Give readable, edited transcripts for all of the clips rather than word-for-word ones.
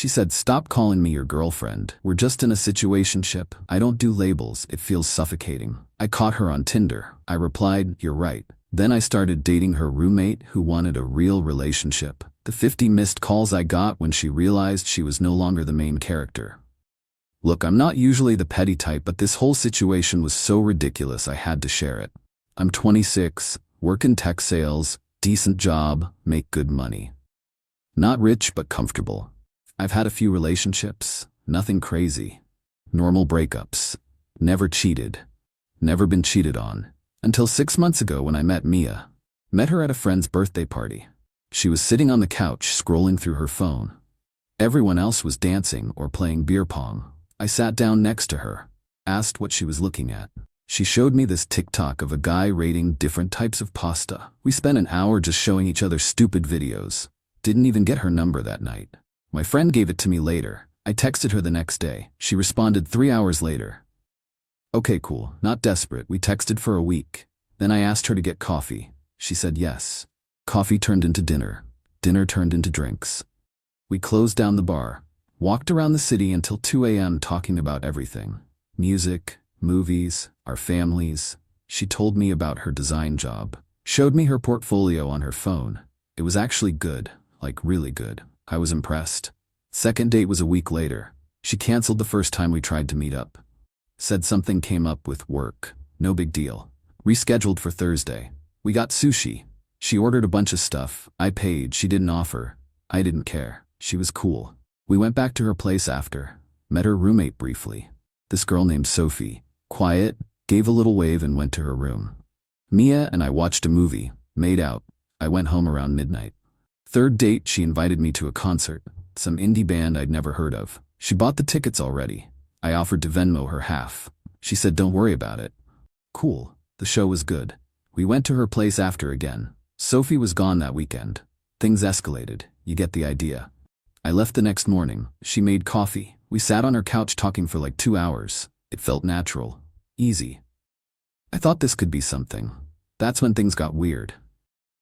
She said, "Stop calling me your girlfriend. We're just in a situationship. I don't do labels. It feels suffocating." I caught her on Tinder. I replied, "You're right." Then I started dating her roommate who wanted a real relationship. The 50 missed calls I got when she realized she was no longer the main character. Look, I'm not usually the petty type, but this whole situation was so ridiculous I had to share it. I'm 26, work in tech sales, decent job, make good money. Not rich, but comfortable. I've had a few relationships, nothing crazy. Normal breakups. Never cheated. Never been cheated on. Until 6 months ago when I met Mia. Met her at a friend's birthday party. She was sitting on the couch scrolling through her phone. Everyone else was dancing or playing beer pong. I sat down next to her, asked what she was looking at. She showed me this TikTok of a guy rating different types of pasta. We spent an hour just showing each other stupid videos. Didn't even get her number that night. My friend gave it to me later. I texted her the next day. She responded 3 hours later. "Okay, cool, not desperate." We texted for a week. Then I asked her to get coffee. She said yes. Coffee turned into dinner. Dinner turned into drinks. We closed down the bar. Walked around the city until 2 a.m. talking about everything. Music, movies, our families. She told me about her design job. Showed me her portfolio on her phone. It was actually good, like really good. I was impressed. Second date was a week later. She canceled the first time we tried to meet up. Said something came up with work. No big deal. Rescheduled for Thursday. We got sushi. She ordered a bunch of stuff. I paid. She didn't offer. I didn't care. She was cool. We went back to her place after. Met her roommate briefly. This girl named Sophie. Quiet, gave a little wave and went to her room. Mia and I watched a movie, made out. I went home around midnight. Third date, she invited me to a concert. Some indie band I'd never heard of. She bought the tickets already. I offered to Venmo her half. She said, "Don't worry about it." Cool. The show was good. We went to her place after again. Sophie was gone that weekend. Things escalated. You get the idea. I left the next morning. She made coffee. We sat on her couch talking for like 2 hours. It felt natural. Easy. I thought this could be something. That's when things got weird.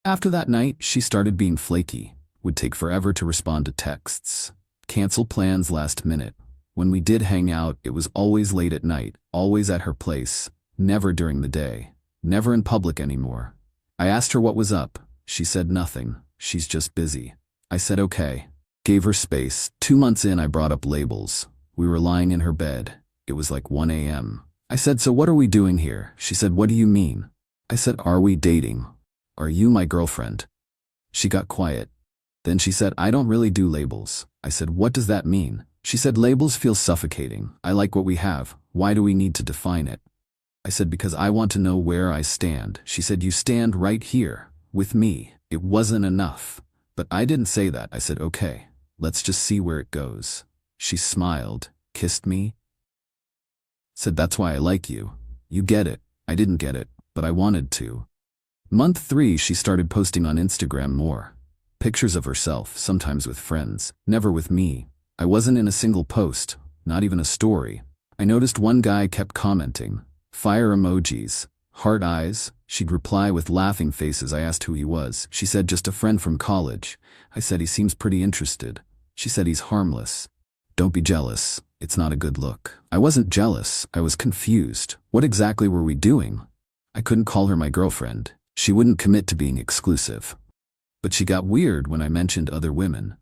After that night, she started being flaky. Would take forever to respond to texts. Cancel plans last minute. When we did hang out, it was always late at night, always at her place, never during the day, never in public anymore. I asked her what was up. She said nothing. She's just busy. I said okay. Gave her space. 2 months in, I brought up labels. We were lying in her bed. It was like 1 a.m. I said, "So what are we doing here?" She said, "What do you mean?" I said, "Are we dating? Are you my girlfriend?" She got quiet. Then she said, "I don't really do labels." I said, "What does that mean?" She said, "Labels feel suffocating. I like what we have. Why do we need to define it?" I said, "Because I want to know where I stand." She said, "You stand right here, with me." It wasn't enough. But I didn't say that. I said, "Okay, let's just see where it goes." She smiled, kissed me. Said, "That's why I like you. You get it." I didn't get it, but I wanted to. Month 3, she started posting on Instagram more. Pictures of herself, sometimes with friends, never with me. I wasn't in a single post, not even a story. I noticed one guy kept commenting. Fire emojis, heart eyes. She'd reply with laughing faces. I asked who he was. She said, "Just a friend from college." I said, "He seems pretty interested." She said, "He's harmless. Don't be jealous. It's not a good look." I wasn't jealous. I was confused. What exactly were we doing? I couldn't call her my girlfriend. She wouldn't commit to being exclusive. But she got weird when I mentioned other women.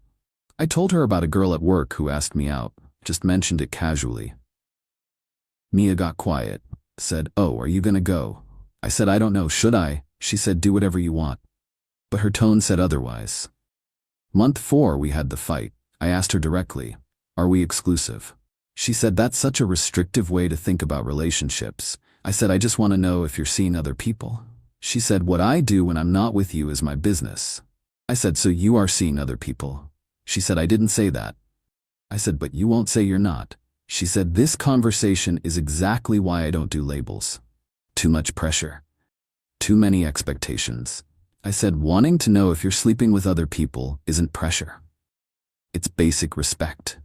I told her about a girl at work who asked me out, just mentioned it casually. Mia got quiet, said, "Oh, are you gonna go?" I said, "I don't know, should I?" She said, "Do whatever you want." But her tone said otherwise. Month 4, we had the fight. I asked her directly, "Are we exclusive?" She said, "That's such a restrictive way to think about relationships." I said, "I just want to know if you're seeing other people." She said, "What I do when I'm not with you is my business." I said, "So you are seeing other people?" She said, "I didn't say that." I said, "But you won't say you're not." She said, "This conversation is exactly why I don't do labels. Too much pressure. Too many expectations." I said, "Wanting to know if you're sleeping with other people isn't pressure. It's basic respect."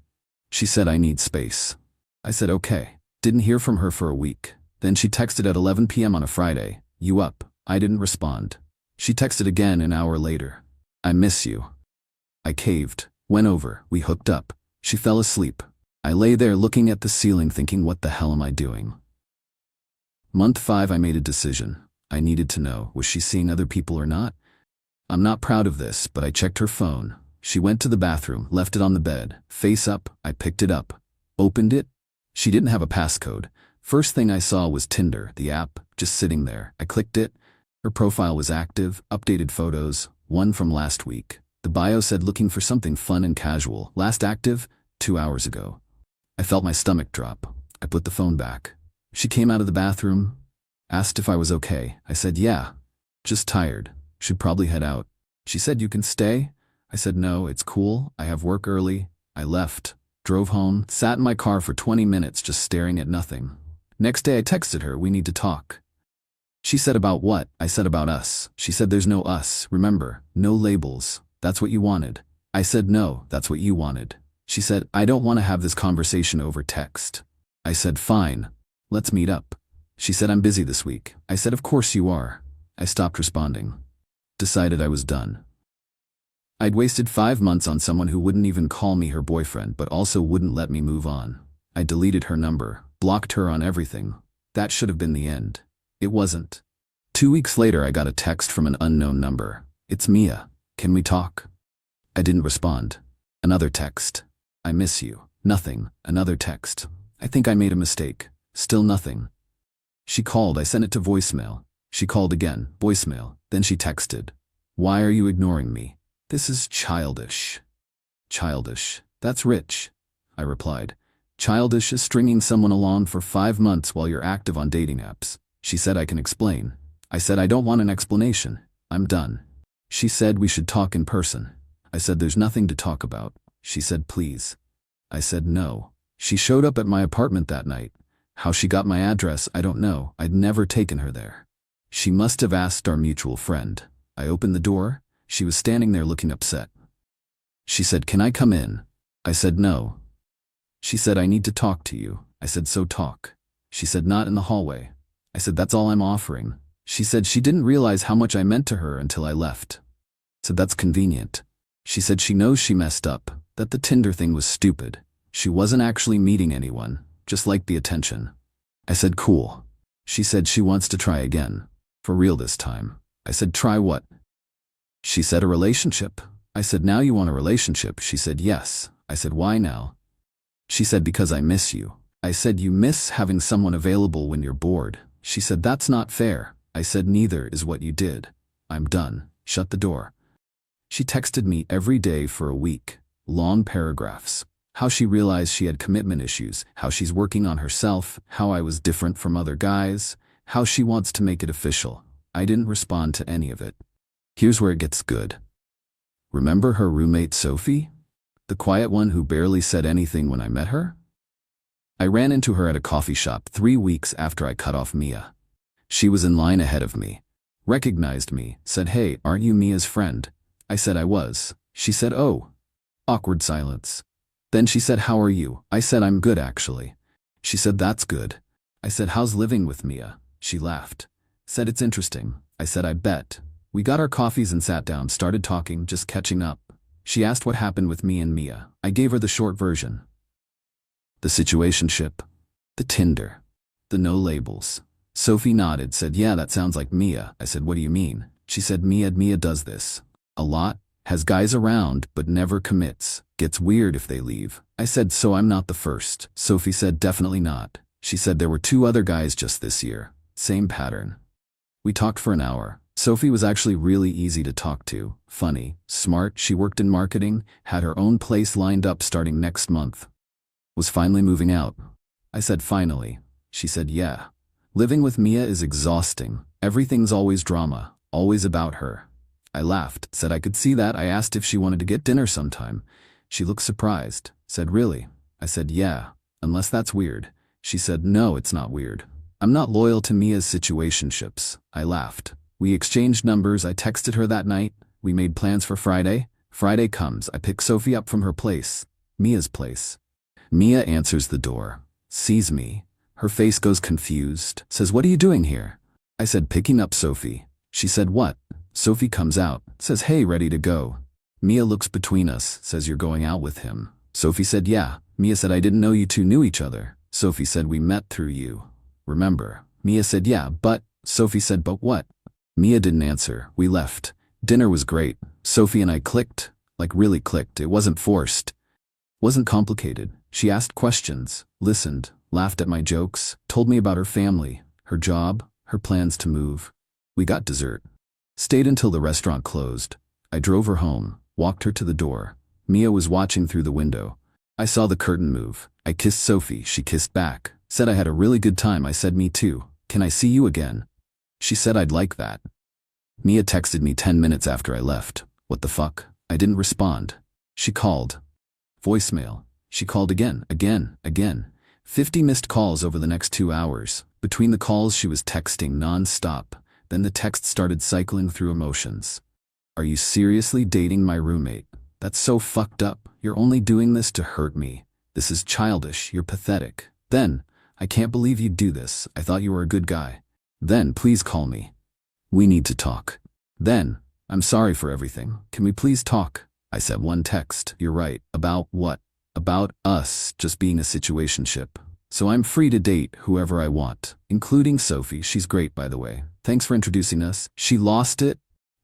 She said, "I need space." I said, "Okay." Didn't hear from her for a week. Then she texted at 11 p.m. on a Friday, "You up?" I didn't respond. She texted again an hour later. "I miss you." I caved, went over, we hooked up. She fell asleep. I lay there looking at the ceiling thinking, what the hell am I doing? Month 5, I made a decision. I needed to know, was she seeing other people or not? I'm not proud of this, but I checked her phone. She went to the bathroom, left it on the bed, face up. I picked it up, opened it. She didn't have a passcode. First thing I saw was Tinder, the app, just sitting there. I clicked it. Her profile was active, updated photos, one from last week. The bio said looking for something fun and casual. Last active, 2 hours ago. I felt my stomach drop. I put the phone back. She came out of the bathroom, asked if I was okay. I said, yeah, just tired. Should probably head out. She said, you can stay? I said, no, it's cool. I have work early. I left, drove home, sat in my car for 20 minutes just staring at nothing. Next day I texted her, we need to talk. She said, about what? I said, about us. She said, there's no us. Remember, no labels. That's what you wanted. I said, no, that's what you wanted. She said, I don't want to have this conversation over text. I said, fine, let's meet up. She said, I'm busy this week. I said, of course you are. I stopped responding. Decided I was done. I'd wasted 5 months on someone who wouldn't even call me her boyfriend but also wouldn't let me move on. I deleted her number, blocked her on everything. That should have been the end. It wasn't. 2 weeks later I got a text from an unknown number. It's Mia. Can we talk? I didn't respond. Another text. I miss you. Nothing. Another text. I think I made a mistake. Still nothing. She called. I sent it to voicemail. She called again. Voicemail. Then she texted. Why are you ignoring me? This is childish. Childish. That's rich. I replied. Childish is stringing someone along for 5 months while you're active on dating apps. She said I can explain. I said I don't want an explanation. I'm done. She said we should talk in person. I said there's nothing to talk about. She said please. I said no. She showed up at my apartment that night. How she got my address, I don't know. I'd never taken her there. She must have asked our mutual friend. I opened the door. She was standing there looking upset. She said, can I come in? I said no. She said, I need to talk to you. I said, so talk. She said, not in the hallway. I said, that's all I'm offering. She said she didn't realize how much I meant to her until I left. I said, that's convenient. She said she knows she messed up, that the Tinder thing was stupid. She wasn't actually meeting anyone, just liked the attention. I said, cool. She said she wants to try again. For real this time. I said, try what? She said, a relationship. I said, now you want a relationship? She said, yes. I said, why now? She said, because I miss you. I said, you miss having someone available when you're bored. She said, that's not fair. I said, neither is what you did. I'm done. Shut the door. She texted me every day for a week. Long paragraphs. How she realized she had commitment issues, how she's working on herself, how I was different from other guys, how she wants to make it official. I didn't respond to any of it. Here's where it gets good. Remember her roommate Sophie? The quiet one who barely said anything when I met her? I ran into her at a coffee shop 3 weeks after I cut off Mia. She was in line ahead of me. Recognized me, said, hey, aren't you Mia's friend? I said I was. She said, oh. Awkward silence. Then she said, how are you? I said, I'm good actually. She said, that's good. I said, how's living with Mia? She laughed. Said, it's interesting. I said, I bet. We got our coffees and sat down, started talking, just catching up. She asked what happened with me and Mia. I gave her the short version. The situationship. The Tinder. The no labels. Sophie nodded, said, yeah, that sounds like Mia. I said, what do you mean? She said, Mia does this. A lot. Has guys around, but never commits. Gets weird if they leave. I said, so I'm not the first. Sophie said, definitely not. She said there were 2 other guys just this year. Same pattern. We talked for an hour. Sophie was actually really easy to talk to. Funny, smart, she worked in marketing, had her own place lined up starting next month. Was finally moving out. I said, finally. She said, yeah. Living with Mia is exhausting. Everything's always drama, always about her. I laughed, said I could see that. I asked if she wanted to get dinner sometime. She looked surprised, said, really? I said, yeah, unless that's weird. She said, no, it's not weird. I'm not loyal to Mia's situationships. I laughed. We exchanged numbers. I texted her that night. We made plans for Friday. Friday comes. I pick Sophie up from her place, Mia's place. Mia answers the door, sees me. Her face goes confused, says, what are you doing here? I said, picking up Sophie. She said, what? Sophie comes out, says, hey, ready to go. Mia looks between us, says, you're going out with him. Sophie said, yeah. Mia said, I didn't know you two knew each other. Sophie said, we met through you. Remember? Mia said, yeah, but. Sophie said, but what? Mia didn't answer. We left. Dinner was great. Sophie and I clicked. Like really clicked. It wasn't forced. Wasn't complicated. She asked questions, listened, laughed at my jokes, told me about her family, her job, her plans to move. We got dessert. Stayed until the restaurant closed. I drove her home, walked her to the door. Mia was watching through the window. I saw the curtain move. I kissed Sophie. She kissed back. Said I had a really good time. I said, me too. Can I see you again? She said I'd like that. Mia texted me 10 minutes after I left. What the fuck? I didn't respond. She called. Voicemail. She called again. 50 missed calls over the next 2 hours. Between the calls she was texting non-stop. Then the text started cycling through emotions. Are you seriously dating my roommate? That's so fucked up. You're only doing this to hurt me. This is childish. You're pathetic. Then, I can't believe you'd do this. I thought you were a good guy. Then, please call me. We need to talk. Then, I'm sorry for everything. Can we please talk? I sent one text. You're right. About what? About us just being a situationship. So I'm free to date whoever I want, including Sophie. She's great, by the way. Thanks for introducing us. She lost it.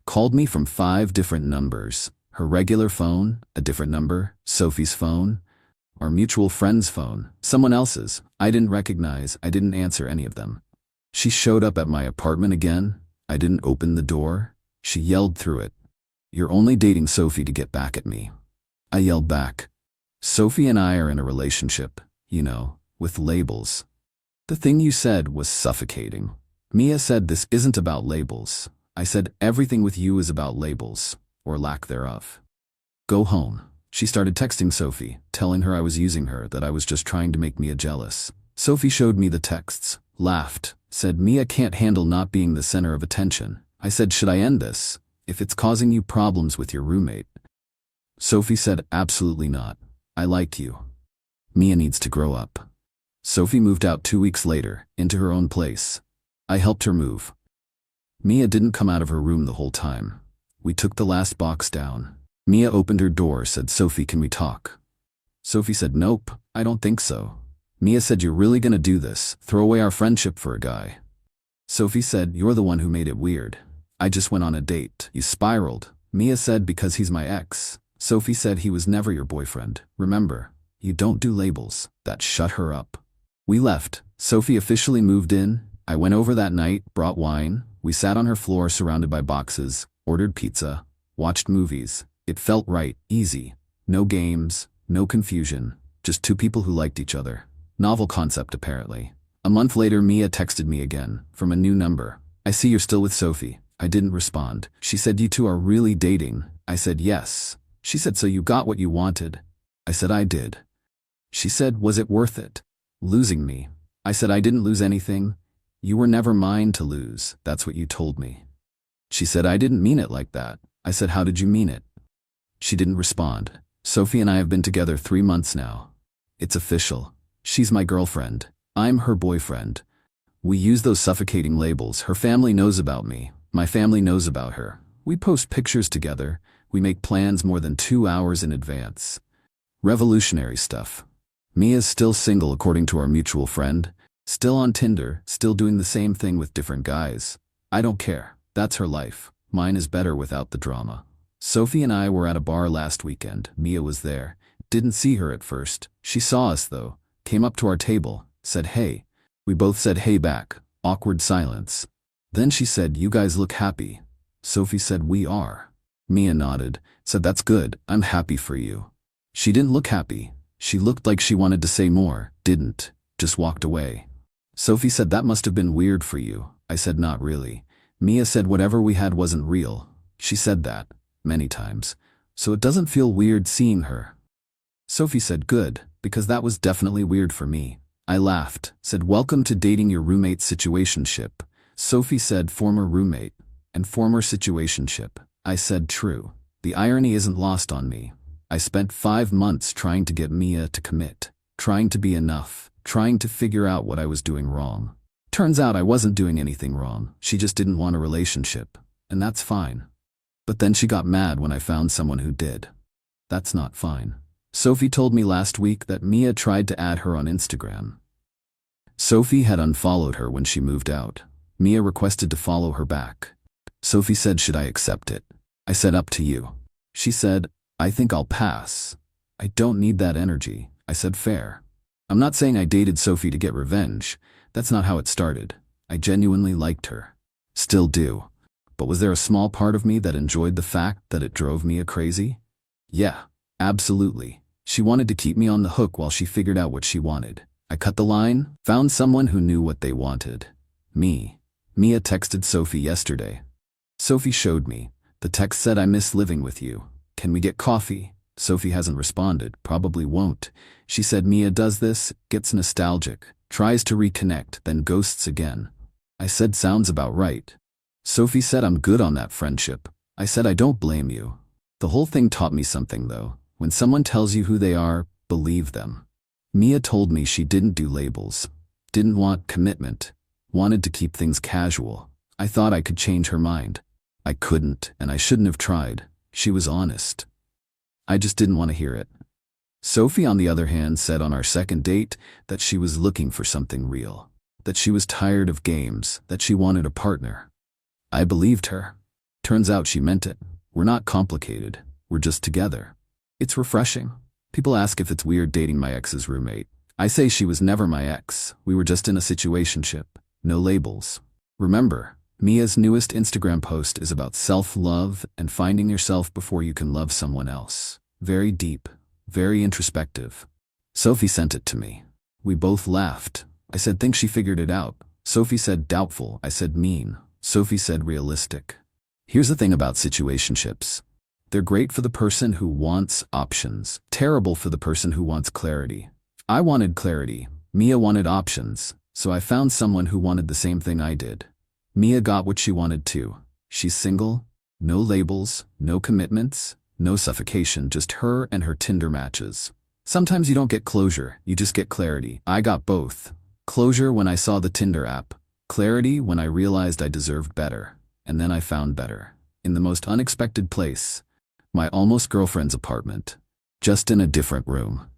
Called me from 5 different numbers. Her regular phone, a different number, Sophie's phone, our mutual friend's phone, someone else's. I didn't recognize. I didn't answer any of them. She showed up at my apartment again. I didn't open the door. She yelled through it. You're only dating Sophie to get back at me. I yelled back. Sophie and I are in a relationship, you know, with labels. The thing you said was suffocating. Mia said this isn't about labels. I said everything with you is about labels, or lack thereof. Go home. She started texting Sophie, telling her I was using her, that I was just trying to make Mia jealous. Sophie showed me the texts, laughed, said Mia can't handle not being the center of attention. I said, should I end this, if it's causing you problems with your roommate? Sophie said, absolutely not. I like you. Mia needs to grow up. Sophie moved out 2 weeks later, into her own place. I helped her move. Mia didn't come out of her room the whole time. We took the last box down. Mia opened her door, said, Sophie, can we talk? Sophie said, nope, I don't think so. Mia said, you're really gonna do this, throw away our friendship for a guy? Sophie said, you're the one who made it weird. I just went on a date. You spiraled. Mia said, because he's my ex. Sophie said, he was never your boyfriend. Remember, you don't do labels. That shut her up. We left. Sophie officially moved in. I went over that night, brought wine. We sat on her floor surrounded by boxes, ordered pizza, watched movies. It felt right, easy. No games, no confusion. Just 2 people who liked each other. Novel concept, apparently. A month later, Mia texted me again, from a new number. I see you're still with Sophie. I didn't respond. She said, you two are really dating. I said, yes. She said, so you got what you wanted? I said, I did. She said, was it worth it? Losing me. I said, I didn't lose anything. You were never mine to lose. That's what you told me. She said, I didn't mean it like that. I said, how did you mean it? She didn't respond. Sophie and I have been together 3 months now. It's official. She's my girlfriend. I'm her boyfriend. We use those suffocating labels. Her family knows about me. My family knows about her. We post pictures together. We make plans more than 2 hours in advance. Revolutionary stuff. Mia's still single according to our mutual friend. Still on Tinder, still doing the same thing with different guys. I don't care. That's her life. Mine is better without the drama. Sophie and I were at a bar last weekend. Mia was there. Didn't see her at first. She saw us though. Came up to our table. Said hey. We both said hey back. Awkward silence. Then she said, you guys look happy. Sophie said, we are. Mia nodded. Said, that's good. I'm happy for you. She didn't look happy. She looked like she wanted to say more. Didn't. Just walked away. Sophie said, that must have been weird for you. I said, not really. Mia said, whatever we had wasn't real. She said that many times. So it doesn't feel weird seeing her. Sophie said, good, because that was definitely weird for me. I laughed, said, welcome to dating your roommate situationship. Sophie said, former roommate and former situationship. I said, true. The irony isn't lost on me. I spent 5 months trying to get Mia to commit, trying to be enough, trying to figure out what I was doing wrong. Turns out I wasn't doing anything wrong. She just didn't want a relationship, and that's fine. But then she got mad when I found someone who did. That's not fine. Sophie told me last week that Mia tried to add her on Instagram. Sophie had unfollowed her when she moved out. Mia requested to follow her back. Sophie said, should I accept it? I said, up to you. She said, I think I'll pass. I don't need that energy. I said, fair. I'm not saying I dated Sophie to get revenge. That's not how it started. I genuinely liked her. Still do. But was there a small part of me that enjoyed the fact that it drove Mia crazy? Yeah, absolutely. She wanted to keep me on the hook while she figured out what she wanted. I cut the line, found someone who knew what they wanted. Me. Mia texted Sophie yesterday. Sophie showed me. The text said, I miss living with you. Can we get coffee? Sophie hasn't responded, probably won't. She said Mia does this, gets nostalgic, tries to reconnect, then ghosts again. I said, sounds about right. Sophie said, I'm good on that friendship. I said, I don't blame you. The whole thing taught me something though. When someone tells you who they are, believe them. Mia told me she didn't do labels, didn't want commitment, wanted to keep things casual. I thought I could change her mind. I couldn't, and I shouldn't have tried. She was honest. I just didn't want to hear it. Sophie, on the other hand, said on our second date that she was looking for something real, that she was tired of games, that she wanted a partner. I believed her. Turns out she meant it. We're not complicated. We're just together. It's refreshing. People ask if it's weird dating my ex's roommate. I say she was never my ex. We were just in a situationship. No labels. Remember, Mia's newest Instagram post is about self-love and finding yourself before you can love someone else. Very deep, very introspective. Sophie sent it to me. We both laughed. I said, think she figured it out. Sophie said, doubtful. I said, mean. Sophie said, realistic. Here's the thing about situationships. They're great for the person who wants options, terrible for the person who wants clarity. I wanted clarity. Mia wanted options, so I found someone who wanted the same thing I did. Mia got what she wanted too. She's single, no labels, no commitments, no suffocation, just her and her Tinder matches. Sometimes you don't get closure, you just get clarity. I got both. Closure when I saw the Tinder app. Clarity when I realized I deserved better. And then I found better. In the most unexpected place. My almost girlfriend's apartment. Just in a different room.